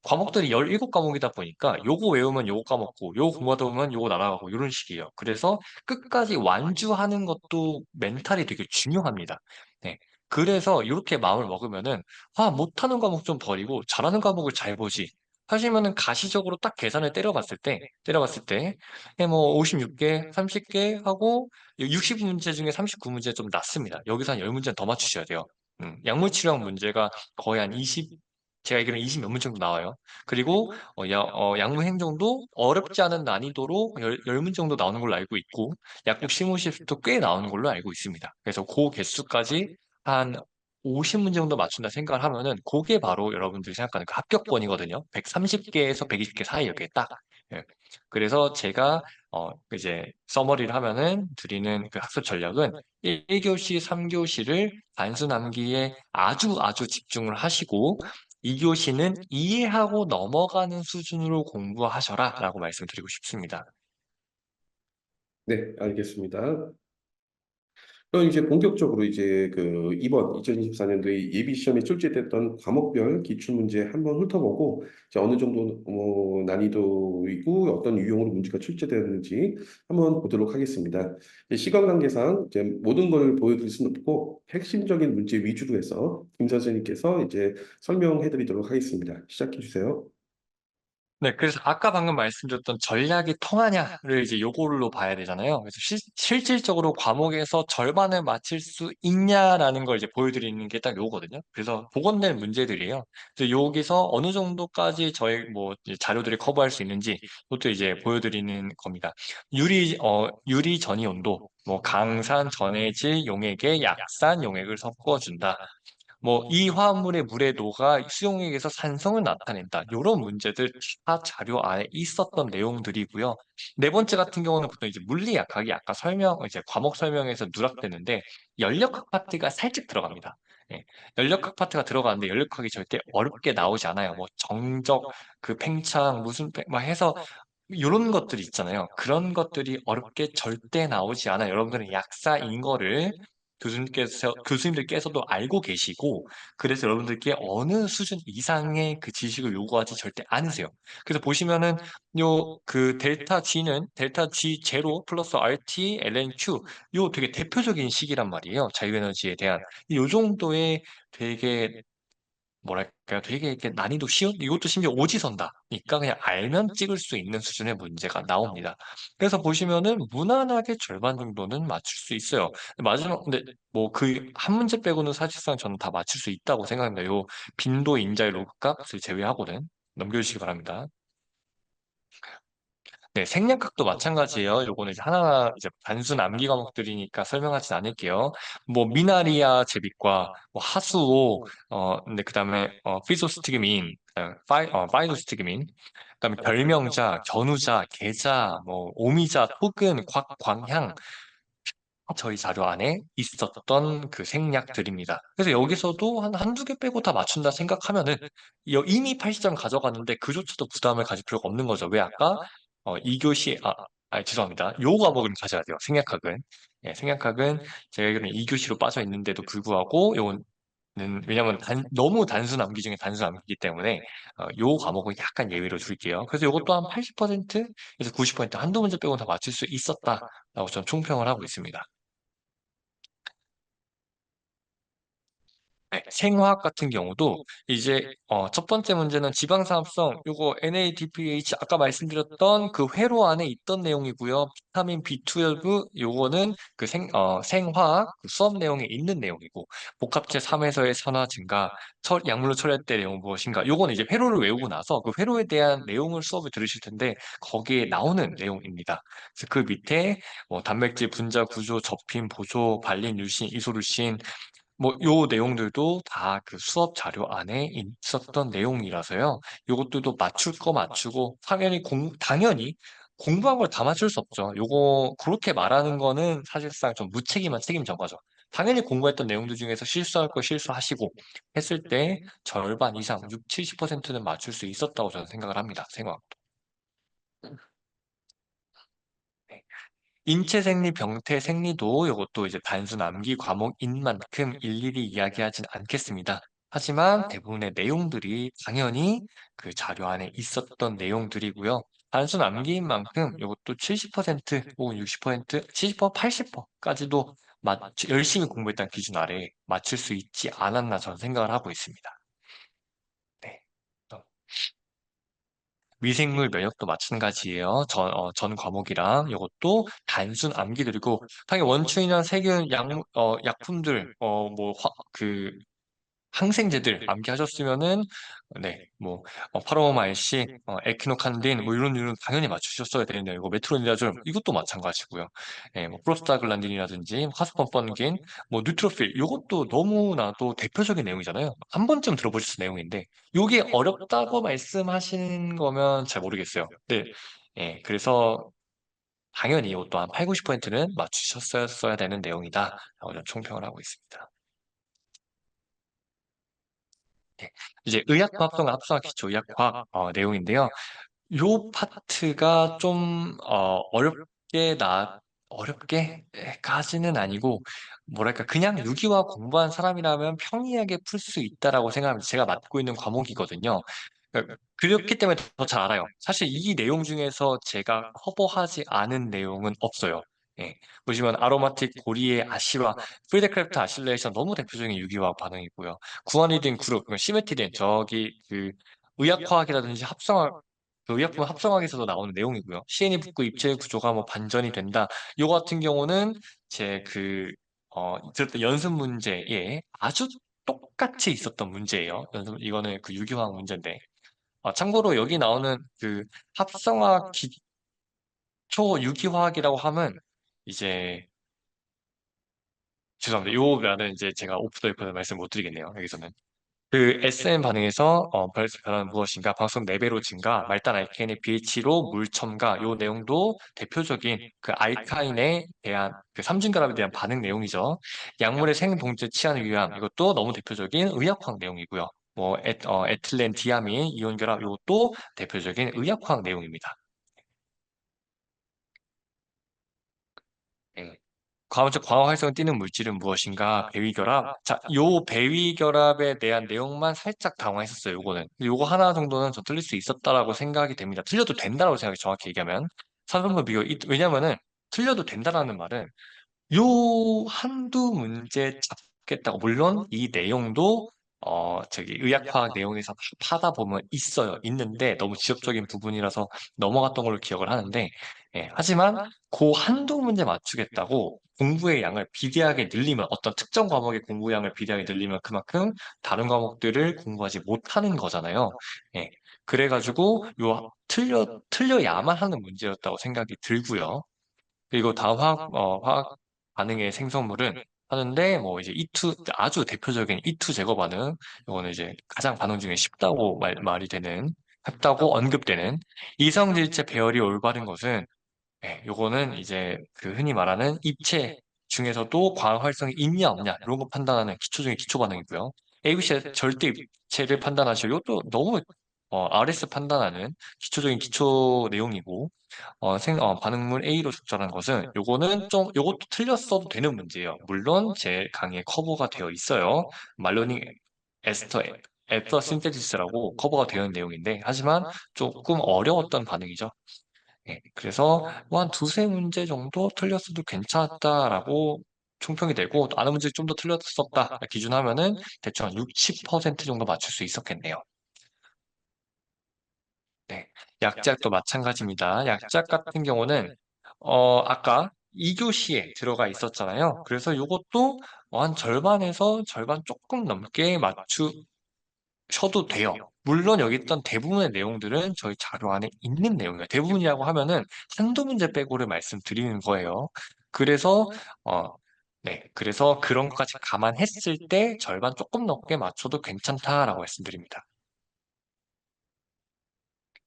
과목들이 17과목이다 보니까 요거 외우면 요거 까먹고 요거 공부하다 보면 요거 날아가고 이런 식이에요. 그래서 끝까지 완주하는 것도 멘탈이 되게 중요합니다. 네. 그래서 이렇게 마음을 먹으면은 못하는 과목 좀 버리고 잘하는 과목을 잘 보지. 하시면은 가시적으로 딱 계산을 때려봤을 때, 뭐 56개, 30개 하고 60문제 중에 39문제 좀 낮습니다. 여기서 한 10문제는 더 맞추셔야 돼요. 약물치료학 문제가 거의 한 20, 제가 알기로는 20 몇 문 정도 나와요. 그리고 약물 행정도 어렵지 않은 난이도로 10문 정도 나오는 걸로 알고 있고 약국 실무실도 꽤 나오는 걸로 알고 있습니다. 그래서 그 개수까지 한 50문제 정도 맞춘다 생각을 하면은 그게 바로 여러분들이 생각하는 그 합격권이거든요. 130개에서 120개 사이 여기에 딱. 예. 그래서 제가 이제 서머리를 하면은 드리는 그 학습 전략은 1교시, 3교시를 단순 암기에 아주 아주 집중을 하시고 2교시는 이해하고 넘어가는 수준으로 공부하셔라 라고 말씀드리고 싶습니다. 네, 알겠습니다. 그럼 이제 본격적으로 이제 그 이번 2024년도에 예비 시험에 출제됐던 과목별 기출 문제 한번 훑어보고 이제 어느 정도 난이도이고 어떤 유형으로 문제가 출제되었는지 한번 보도록 하겠습니다. 이제 시간 관계상 이제 모든 걸 보여드릴 수는 없고 핵심적인 문제 위주로 해서 김 선생님께서 이제 설명해드리도록 하겠습니다. 시작해 주세요. 네, 그래서 아까 방금 말씀드렸던 전략이 통하냐를 이제 요걸로 봐야 되잖아요. 그래서 실질적으로 과목에서 절반을 맞힐 수 있냐라는 걸 이제 보여드리는 게 딱 요거거든요. 그래서 복원된 문제들이에요. 그래서 여기서 어느 정도까지 저희 뭐 이제 자료들이 커버할 수 있는지 그것도 이제 보여드리는 겁니다. 유리 전이 온도, 뭐 강산 전해질 용액에 약산 용액을 섞어준다. 뭐 이 화합물의 물의 도가 수용액에서 산성을 나타낸다. 이런 문제들 다 자료 안에 있었던 내용들이고요. 네 번째 같은 경우는 보통 이제 물리약학이 아까 이제 과목 설명에서 누락되는데 연력학 파트가 살짝 들어갑니다. 예, 연력학 파트가 들어가는데 연력학이 절대 어렵게 나오지 않아요. 뭐 정적, 그 팽창, 무슨 막 해서 이런 것들이 있잖아요. 그런 것들이 어렵게 절대 나오지 않아요. 여러분들은 약사인 거를 교수님들께서도 알고 계시고, 그래서 여러분들께 어느 수준 이상의 그 지식을 요구하지 절대 않으세요. 그래서 보시면은, 그 델타 G 제로 플러스 RT, ln Q, 요 되게 대표적인 식이란 말이에요. 자유에너지에 대한. 요 정도의 되게 뭐랄까 되게 이렇게 난이도 쉬운 이것도 심지어 오지선다니까 그냥 알면 찍을 수 있는 수준의 문제가 나옵니다. 그래서 보시면은 무난하게 절반 정도는 맞출 수 있어요. 마지막 근데 뭐 그 한 문제 빼고는 사실상 저는 다 맞출 수 있다고 생각합니다. 요 빈도 인자의 로그값을 제외하고는 넘겨주시기 바랍니다. 네, 생략학도 마찬가지예요. 요거는 이제 하나 이제 단순 암기 과목들이니까 설명하진 않을게요. 뭐 미나리아 제비과, 뭐 하수오, 근데 그다음에 피소스티그민, 파이도스티그민, 그다음에 별명자, 견우자, 계자, 뭐 오미자, 토근, 광향 저희 자료 안에 있었던 그 생략들입니다. 그래서 여기서도 한두 개 빼고 다 맞춘다 생각하면은 이미 80점 가져갔는데 그조차도 부담을 가질 필요가 없는 거죠. 왜 아까 2교시 죄송합니다. 요 과목은 가져야 돼요. 생략학은. 예, 생략학은 제가 알기로는 2교시로 빠져 있는데도 불구하고 요거는 왜냐면 너무 단순 암기 중에 단순 암기이기 때문에 요 과목은 약간 예외로 줄게요. 그래서 요것도 한 80%에서 90% 한두 문제 빼고는 다 맞출 수 있었다라고 저는 총평을 하고 있습니다. 네, 생화학 같은 경우도 이제 첫 번째 문제는 지방산업성 요거 NADPH 아까 말씀드렸던 그 회로 안에 있던 내용이고요. 비타민 B12 요거는 그 생화학 그 수업 내용에 있는 내용이고 복합체 3에서의 산화 증가 약물로 처리할 때 내용 무엇인가 요거는 이제 회로를 외우고 나서 그 회로에 대한 내용을 수업을 들으실 텐데 거기에 나오는 내용입니다. 그래서 그 밑에 뭐 단백질 분자 구조 접힌 보조 발린 류신 이소루신 뭐 요 내용들도 다 그 수업 자료 안에 있었던 내용이라서요. 요것들도 맞출 거 맞추고 당연히 공부한 걸 다 맞출 수 없죠. 요거 그렇게 말하는 거는 사실상 좀 무책임한 책임전 거죠. 당연히 공부했던 내용들 중에서 실수할 거 실수하시고 했을 때 절반 이상 6, 70%는 맞출 수 있었다고 저는 생각을 합니다. 생각. 인체 생리, 병태 생리도 이것도 이제 단순 암기 과목인 만큼 일일이 이야기하진 않겠습니다. 하지만 대부분의 내용들이 당연히 그 자료 안에 있었던 내용들이고요. 단순 암기인 만큼 이것도 70% 혹은 60%, 70%, 80%까지도 열심히 공부했던 기준 아래 맞출 수 있지 않았나 저는 생각을 하고 있습니다. 네. 미생물 면역도 마찬가지예요. 전 과목이랑 이것도 단순 암기들이고 당연히 원충이나 세균 약품들 그 항생제들 암기하셨으면은 네, 뭐 파라오마이신, 에키노칸딘 뭐 이런 당연히 맞추셨어야 되는데 이거 메트로니다졸 이것도 마찬가지고요. 예, 뭐 프로스타글란딘이라든지 화스펀펀긴, 뭐 뉴트로필 이것도 너무나도 대표적인 내용이잖아요. 한 번쯤 들어보셨을 내용인데 이게 어렵다고 말씀하시는 거면 잘 모르겠어요. 네, 예, 그래서 당연히 이것도 한 8, 90%는 맞추셨어야 되는 내용이다라고 저는 총평을 하고 있습니다. 네. 이제 의학과학과 합성학 기초 의학과학 내용인데요. 요 파트가 좀 어렵게까지는 아니고 뭐랄까 그냥 유기화 공부한 사람이라면 평이하게 풀 수 있다라고 생각합니다. 제가 맡고 있는 과목이거든요. 그렇기 때문에 더 잘 알아요. 사실 이 내용 중에서 제가 커버하지 않은 내용은 없어요. 예. 보시면 아로마틱 고리의 아시와 프리드크래프트 아실레이션 너무 대표적인 유기화학 반응이고요. 구아니딘 그룹, 시메티딘 저기 그 의약화학이라든지 합성학 그 의약품 합성학에서도 나오는 내용이고요. CN이 붙고 입체 구조가 뭐 반전이 된다. 요 같은 경우는 제 들었던 연습 문제에 아주 똑같이 있었던 문제예요. 이거는 그 유기화학 문제인데. 참고로 여기 나오는 그 합성화 기초 유기화학이라고 하면 이제 죄송합니다. 요 말은 이제 제가 오프 더 레코드 말씀 못 드리겠네요. 여기서는. 그 SM 반응에서 변화는 무엇인가? 방수성 4배로 증가, 말단 알케인의 pH로 물 첨가, 요 내용도 대표적인 그 알카인에 대한 그 삼중결합에 대한 반응 내용이죠. 약물의 생동체 치환 위함, 이것도 너무 대표적인 의약화학 내용이고요. 에틸렌 디아민 이온 결합, 이것도 대표적인 의약화학 내용입니다. 예. 과학적 광학 활성을 띠는 물질은 무엇인가? 배위결합. 자, 요 배위결합에 대한 내용만 살짝 당황했었어요, 요거는. 근데 요거 하나 정도는 저 틀릴 수 있었다라고 생각이 됩니다. 틀려도 된다라고 생각이 정확히 얘기하면. 산성분 비교, 왜냐면은 틀려도 된다라는 말은 요 한두 문제 잡겠다고. 물론 이 내용도 의학화학 내용에서 파다 보면 있는데 너무 지엽적인 부분이라서 넘어갔던 걸로 기억을 하는데, 예, 하지만 그 한두 문제 맞추겠다고 공부의 양을 비대하게 늘리면, 어떤 특정 과목의 공부 양을 비대하게 늘리면 그만큼 다른 과목들을 공부하지 못하는 거잖아요. 예, 그래가지고 틀려야만 하는 문제였다고 생각이 들고요. 그리고 다음 화학 반응의 생성물은 하는데 뭐 이제 E2 아주 대표적인 E2 제거 반응, 이거는 이제 가장 반응 중에 말이 되는 쉽다고 언급되는 이성질체 배열이 올바른 것은, 예, 요거는 이제 그 흔히 말하는 입체 중에서도 과학 활성이 있냐 없냐 이런 거 판단하는 기초 중에 기초 반응이고요. ABC 절대 입체를 판단하시고 이것도 너무 RS 판단하는 기초적인 기초 내용이고, 반응물 A로 적절한 것은 요것도 틀렸어도 되는 문제예요. 물론 제 강의에 커버가 되어 있어요. 말로닉 에스터 에터 신테시스라고 커버가 되어 있는 내용인데, 하지만 조금 어려웠던 반응이죠. 예, 그래서 뭐한 두세 문제 정도 틀렸어도 괜찮았다라고 총평이 되고, 또 아는 문제 좀 더 틀렸었다 기준하면은 대충 한 60% 정도 맞출 수 있었겠네요. 네. 약작도 마찬가지입니다. 약작 같은 경우는, 아까 2교시에 들어가 있었잖아요. 그래서 이것도 한 절반에서 절반 조금 넘게 맞추셔도 돼요. 물론 여기 있던 대부분의 내용들은 저희 자료 안에 있는 내용이에요. 대부분이라고 하면은 한두 문제 빼고를 말씀드리는 거예요. 그래서, 어, 네. 그래서 그런 것까지 감안했을 때 절반 조금 넘게 맞춰도 괜찮다라고 말씀드립니다.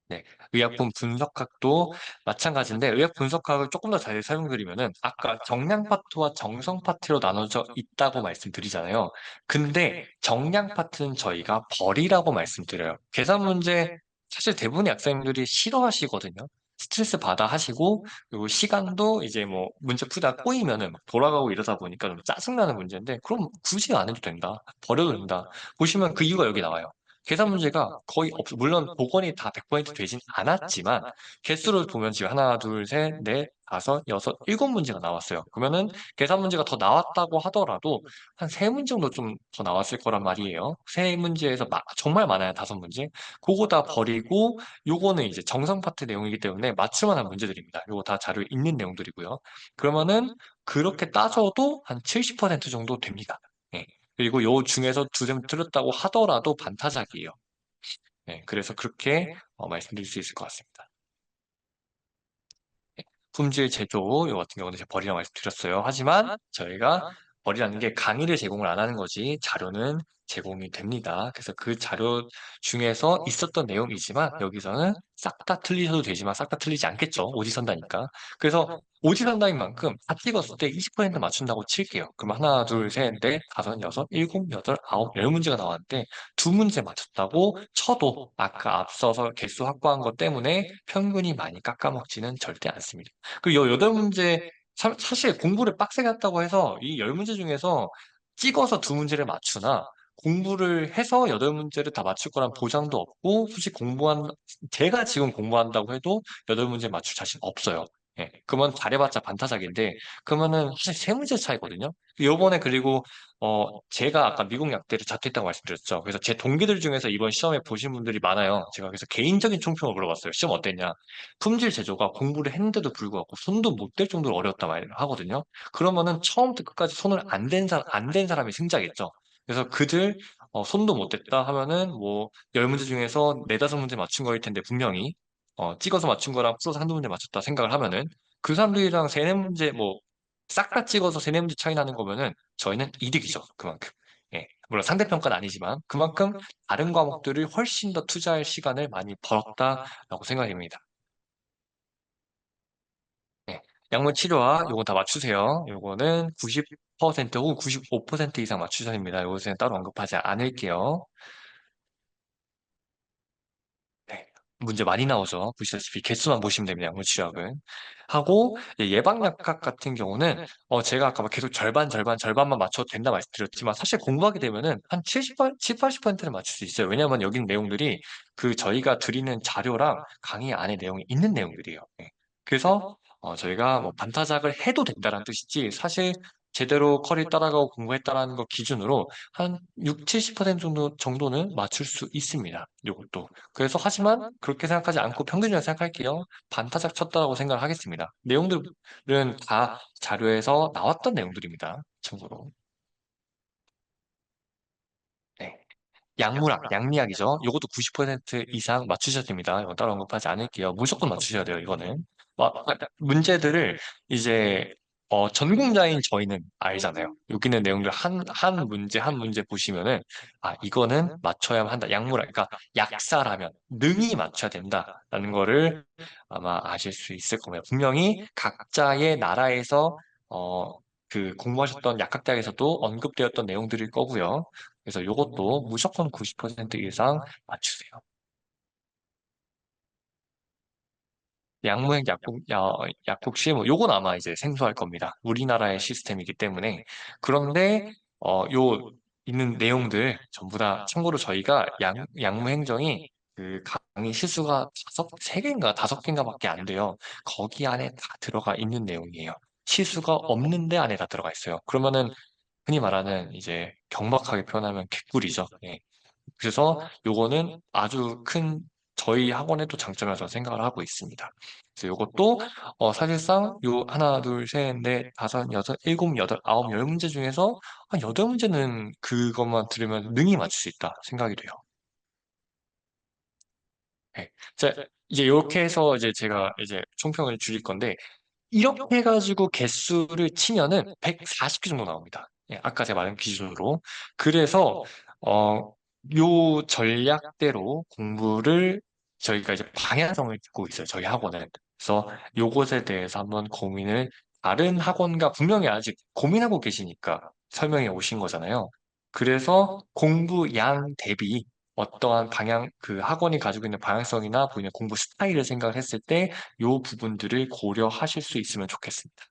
네, 의약품 분석학도 마찬가지인데, 의학 분석학을 조금 더 자세히 설명드리면은 아까 정량 파트와 정성 파트로 나눠져 있다고 말씀드리잖아요. 근데 정량 파트는 저희가 벌이라고 말씀드려요. 계산 문제 사실 대부분의 학생들이 싫어하시거든요. 스트레스 받아 하시고, 그리고 시간도 이제 뭐 문제 풀다 꼬이면은 막 돌아가고 이러다 보니까 좀 짜증나는 문제인데, 그럼 굳이 안 해도 된다. 버려도 된다. 보시면 그 이유가 여기 나와요. 계산 문제가 거의 없어. 물론 복원이 다 100% 되진 않았지만, 개수를 보면 지금 하나, 둘, 셋, 넷, 다섯, 여섯, 일곱 문제가 나왔어요. 그러면은 계산 문제가 더 나왔다고 하더라도 한 세 문제 정도 좀 더 나왔을 거란 말이에요. 세 문제에서 정말 많아요. 다섯 문제. 그거 다 버리고 요거는 이제 정성 파트 내용이기 때문에 맞출만한 문제들입니다. 요거 다 자료에 있는 내용들이고요. 그러면은 그렇게 따져도 한 70% 정도 됩니다. 예. 그리고 요 중에서 두세 문 틀렸다고 하더라도 반타작이에요. 예. 그래서 그렇게 말씀드릴 수 있을 것 같습니다. 품질 제조 요 같은 경우는 제가 벌이라고 말씀드렸어요. 하지만 저희가 벌이라는 게 강의를 제공을 안 하는 거지 자료는 제공이 됩니다. 그래서 그 자료 중에서 있었던 내용이지만 여기서는 싹 다 틀리셔도 되지만 싹 다 틀리지 않겠죠. 오지선다니까. 그래서 오지선다인 만큼 다 찍었을 때 20% 맞춘다고 칠게요. 그럼 하나, 둘, 셋, 넷, 다섯, 여섯, 일곱, 여덟, 아홉, 열 문제가 나왔는데 두 문제 맞췄다고 쳐도 아까 앞서서 개수 확보한 것 때문에 평균이 많이 깎아먹지는 절대 않습니다. 그 여덟 문제 사실 공부를 빡세게 했다고 해서 이 열 문제 중에서 찍어서 두 문제를 맞추나 공부를 해서 여덟 문제를 다 맞출 거란 보장도 없고 솔직히 제가 지금 공부한다고 해도 여덟 문제 맞출 자신 없어요. 예, 그러면 잘해봤자 반타작인데 그러면은 사실 세 문제 차이거든요. 요번에 그리고 제가 아까 미국 약대를 자퇴했다고 말씀드렸죠. 그래서 제 동기들 중에서 이번 시험에 보신 분들이 많아요. 제가 그래서 개인적인 총평을 물어봤어요. 시험 어땠냐? 품질 제조가 공부를 했는데도 불구하고 손도 못 댈 정도로 어렵다 말 하거든요. 그러면은 처음부터 끝까지 손을 안 댄 사람이 승자겠죠. 그래서 그들 손도 못 댔다 하면은 뭐 열 문제 중에서 네다섯 문제 맞춘 거일 텐데 분명히 찍어서 맞춘 거랑 풀어서 한두 문제 맞췄다 생각을 하면은 그 사람들이랑 세네 문제 뭐 싹 다 찍어서 세네 문제 차이 나는 거면은 저희는 이득이죠. 그만큼. 예. 물론 상대평가는 아니지만 그만큼 다른 과목들을 훨씬 더 투자할 시간을 많이 벌었다라고 생각됩니다. 네. 약물 치료와 요거 다 맞추세요. 요거는 90% 혹은 95% 이상 맞추셔야 됩니다. 요것은 따로 언급하지 않을게요. 네. 문제 많이 나오죠. 보시다시피 개수만 보시면 됩니다. 약물 치료학은. 하고 예방약학 같은 경우는 제가 아까 막 계속 절반만 맞춰도 된다 말씀드렸지만 사실 공부하게 되면은 한 80%는 맞출 수 있어요. 왜냐하면 여기 내용들이 그 저희가 드리는 자료랑 강의 안에 내용이 있는 내용들이에요. 네. 그래서 저희가 뭐 반타작을 해도 된다는 뜻이지 사실 제대로 커리 따라가고 공부했다라는 거 기준으로 한 6, 70% 정도는 맞출 수 있습니다. 요것도. 그래서 하지만 그렇게 생각하지 않고 평균이라고 생각할게요. 반타작 쳤다라고 생각을 하겠습니다. 내용들은 다 자료에서 나왔던 내용들입니다. 참고로. 네. 약물학, 양리학이죠. 요것도 90% 이상 맞추셔야 됩니다. 이거 따로 언급하지 않을게요. 무조건 맞추셔야 돼요, 이거는. 문제들을 이제 전공자인 저희는 알잖아요. 여기 있는 내용들 한 문제 보시면은 이거는 맞춰야만 한다. 약물학, 그러니까 약사라면 능히 맞춰야 된다라는 거를 아마 아실 수 있을 겁니다. 분명히 각자의 나라에서 어, 그 공부하셨던 약학대학에서도 언급되었던 내용들일 거고요. 그래서 요것도 무조건 90% 이상 맞추세요. 양무행 약국 실무, 요건 아마 이제 생소할 겁니다. 우리나라의 시스템이기 때문에. 그런데, 요 있는 내용들 전부 다 참고로 저희가 양무행정이 그 강의 실수가 세 개인가 다섯 개인가밖에 안 돼요. 거기 안에 다 들어가 있는 내용이에요. 실수가 없는데 안에 다 들어가 있어요. 그러면은 흔히 말하는 이제 경박하게 표현하면 개꿀이죠. 예. 그래서 요거는 아주 큰 저희 학원의 또 장점이라고 저는 생각을 하고 있습니다. 그래서 요것도 사실상 요 하나, 둘, 셋, 넷, 다섯, 여섯, 일곱, 여덟, 아홉, 열 문제 중에서 한 여덟 문제는 그것만 들으면 능히 맞출 수 있다 생각이 돼요. 네. 자, 이제 이렇게 해서 이제 제가 이제 총평을 줄일 건데 이렇게 해가지고 개수를 치면은 140개 정도 나옵니다. 예, 아까 제가 말한 기준으로. 그래서, 요 전략대로 공부를 저희가 이제 방향성을 듣고 있어요. 저희 학원은. 그래서 요것에 대해서 한번 고민을 다른 학원과 분명히 아직 고민하고 계시니까 설명해 오신 거잖아요. 그래서 공부 양 대비 어떠한 방향, 그 학원이 가지고 있는 방향성이나 본인의 공부 스타일을 생각을 했을 때 이 부분들을 고려하실 수 있으면 좋겠습니다.